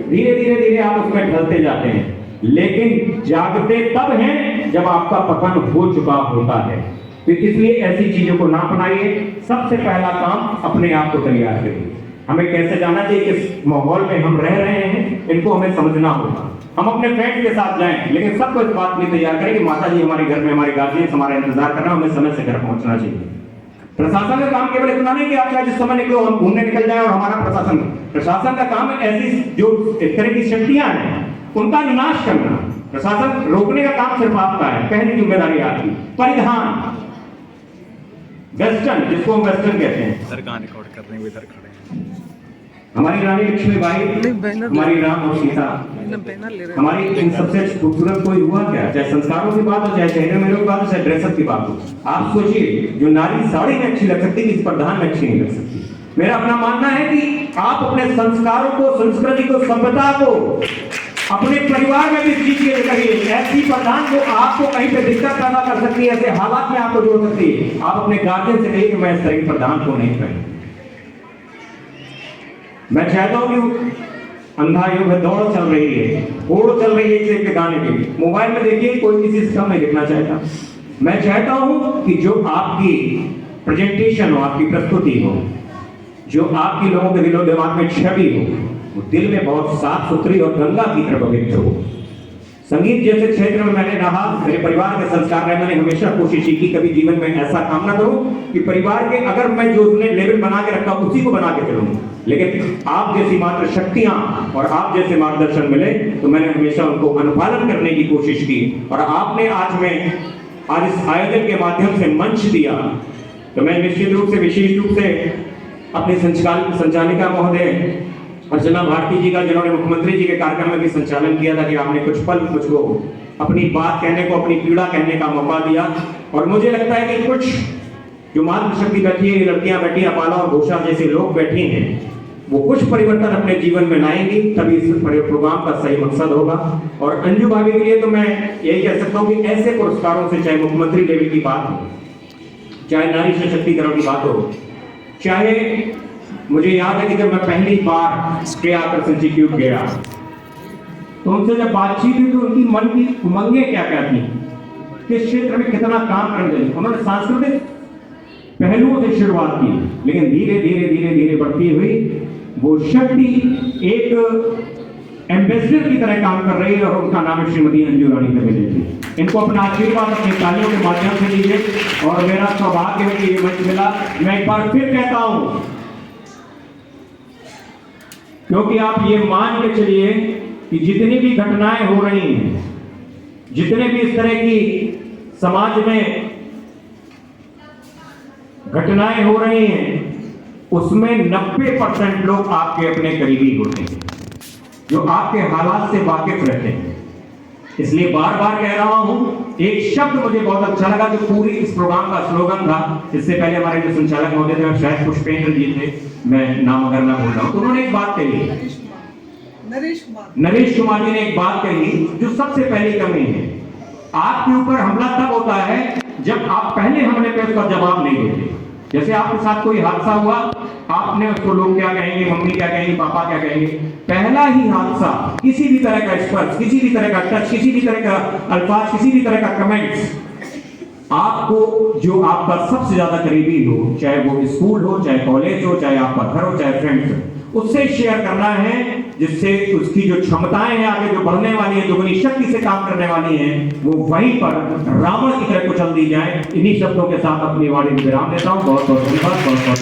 धीरे धीरे धीरे आप उसमें ढलते जाते हैं, लेकिन जागते तब हैं जब आपका पतन हो चुका होता है। तो इसलिए ऐसी चीजों को ना अपनाइए। सबसे पहला काम अपने आप को तैयार करिए। हमें कैसे जाना चाहिए, किस माहौल में हम रह रहे हैं, इनको हमें समझना होगा। हम अपने फ्रेंड्स के साथ जाएं, लेकिन सबको इस बात के लिए तैयार करें कि माता जी हमारे घर में, हमारे गार्जियंस हमारा इंतजार कर रहे हैं, हमें समय से घर पहुंचना चाहिए। प्रशासन का काम केवल इतना नहीं कि आप चाहे जिस समय निकलो हम घूमने निकल जाए और हमारा प्रशासन का काम है ऐसी जो इस तरह की शक्तियां हैं उनका नाश करना। प्रशासन रोकने का काम सिर्फ आपका है, पहली जिम्मेदारी आपकी। परिधान वेस्टर्न, जिसको हम वेस्टर्न कहते हैं, सरकार रिकॉर्ड कर रहे हैं, इधर खड़े हैं। हमारी रानी लक्ष्मीबाई, हमारी राम और सीता, हमारी इन सबसे खूबसूरत कोई हुआ क्या? चाहे संस्कारों की बात हो, चाहे चेहरे मेरे की बात हो, चाहे ड्रेसअप की बात हो। आप सोचिए, जो नारी साड़ी में अच्छी लग सकती है, इस प्रधान में अच्छी नहीं लग सकती। मेरा अपना मानना है कि आप अपने संस्कारों को, संस्कृति को, सभ्यता को अपने परिवार में भी सीख के करिए। ऐसी प्रधान को आपको कहीं पे दिक्कत पैदा कर सकती है, ऐसे हालात में आपको जोड़ सकती है। आप अपने गार्जियन से कहिए कि मैं इस तरह की प्रधान को नहीं पहनूं। मैं चाहता हूं कि अंधा युग है, दौड़ चल रही है, होड़ चल रही है एक के गाने की। मोबाइल में देखिए, कोई किसी से कम नहीं दिखना चाहता। मैं चाहता हूं कि जो आपकी प्रेजेंटेशन हो, आपकी प्रस्तुति हो, जो आपकी लोगों के दिलो दिमाग में छवि हो, वो दिल में बहुत साफ सुथरी और गंगा की तरह पवित्र हो। संगीत जैसे क्षेत्र में मैंने रहा, मेरे परिवार के संस्कार रहे, मैंने हमेशा कोशिश की कभी जीवन में ऐसा काम ना करूं कि परिवार के अगर मैं जो उसने लेवल बना के रखा उसी को बना के चलूं। लेकिन आप जैसी मात्र शक्तियां और आप जैसे मार्गदर्शन मिले तो मैंने हमेशा उनको अनुपालन करने की कोशिश की। और आपने आज इस आयोजन के माध्यम से मंच दिया, तो मैं निश्चित रूप से, विशेष रूप से अपनी संचालिका महोदय अर्चना भारती जी का, जिन्होंने मुख्यमंत्री जी के कार्यक्रम में भी संचालन किया था, कि आपने कुछ पल मुझको अपनी बात कहने को, अपनी पीड़ा कहने का मौका दिया। और मुझे लगता है कि कुछ जो मातृशक्ति बैठी है, लड़कियां बैठी, अपाला और घोषा जैसे लोग बैठी हैं, वो कुछ परिवर्तन अपने जीवन में लाएंगी, तभी इस प्रोग्राम का सही मकसद होगा। और अंजू भाभी के लिए तो मैं यही कह सकता हूँ कि ऐसे पुरस्कारों से, चाहे मुख्यमंत्री लेवल की बात हो, चाहे नारी सशक्तिकरण की बात हो, चाहे मुझे याद है कि जब मैं पहली बार स्टे आकर्षण इंस्टीट्यूट गया तो उनसे जब बातचीत हुई तो उनकी मन की उमंगें क्या क्या थी, किस क्षेत्र में कितना काम करने लगे। उन्होंने सांस्कृतिक पहलुओं से शुरुआत की, लेकिन धीरे धीरे धीरे धीरे बढ़ती हुई वो शक्ति एक एम्बेसडर की तरह काम कर रही है, और उनका नाम है श्रीमती अंजू रानी जी। इनको अपना आशीर्वाद अपनी तालियों के माध्यम से दीजिए। और मेरा सौभाग्य है कि ये मंच मिला। मैं एक बार फिर कहता हूं, क्योंकि आप ये मान के चलिए कि जितनी भी घटनाएं हो रही हैं, जितने भी इस तरह की समाज में घटनाएं हो रही हैं, उसमें 90% लोग आपके अपने करीबी होते हैं, जो आपके हालात से वाकिफ रहते हैं। इसलिए बार बार कह रहा हूं, एक शब्द मुझे बहुत अच्छा लगा जो पूरी इस प्रोग्राम का स्लोगन था। इससे पहले हमारे जो संचालक महोदय थे, शायद पुष्पेंद्र जी थे, मैं नाम अगर मैं बोल रहा हूं, तो उन्होंने एक बात कही, नरेश कुमार जी ने एक बात कही जो सबसे पहली कमी है। आपके ऊपर हमला तब होता है जब आप पहले हमले पे उसका जवाब नहीं देते। जैसे आपके साथ कोई हादसा हुआ, आपने उसको लोग क्या कहेंगे, मम्मी क्या कहेंगे, पापा क्या कहेंगे, पहला ही हादसा, किसी भी तरह का स्पर्श, किसी भी तरह का टच, किसी भी तरह का अल्फाज, किसी भी तरह का कमेंट्स, आपको जो आपका सबसे ज्यादा करीबी हो, चाहे वो स्कूल हो, चाहे कॉलेज हो, चाहे आपका घर हो, चाहे फ्रेंड्स हो, उससे शेयर करना है, जिससे उसकी जो क्षमताएं हैं आगे जो बढ़ने वाली है, दुगनी शक्ति से काम करने वाली हैं, वो वहीं पर रावण की तरह कुचल दी जाए। इन्हीं शब्दों के साथ अपनी वाणी विराम देता हूं। बहुत बहुत धन्यवाद। बहुत बहुत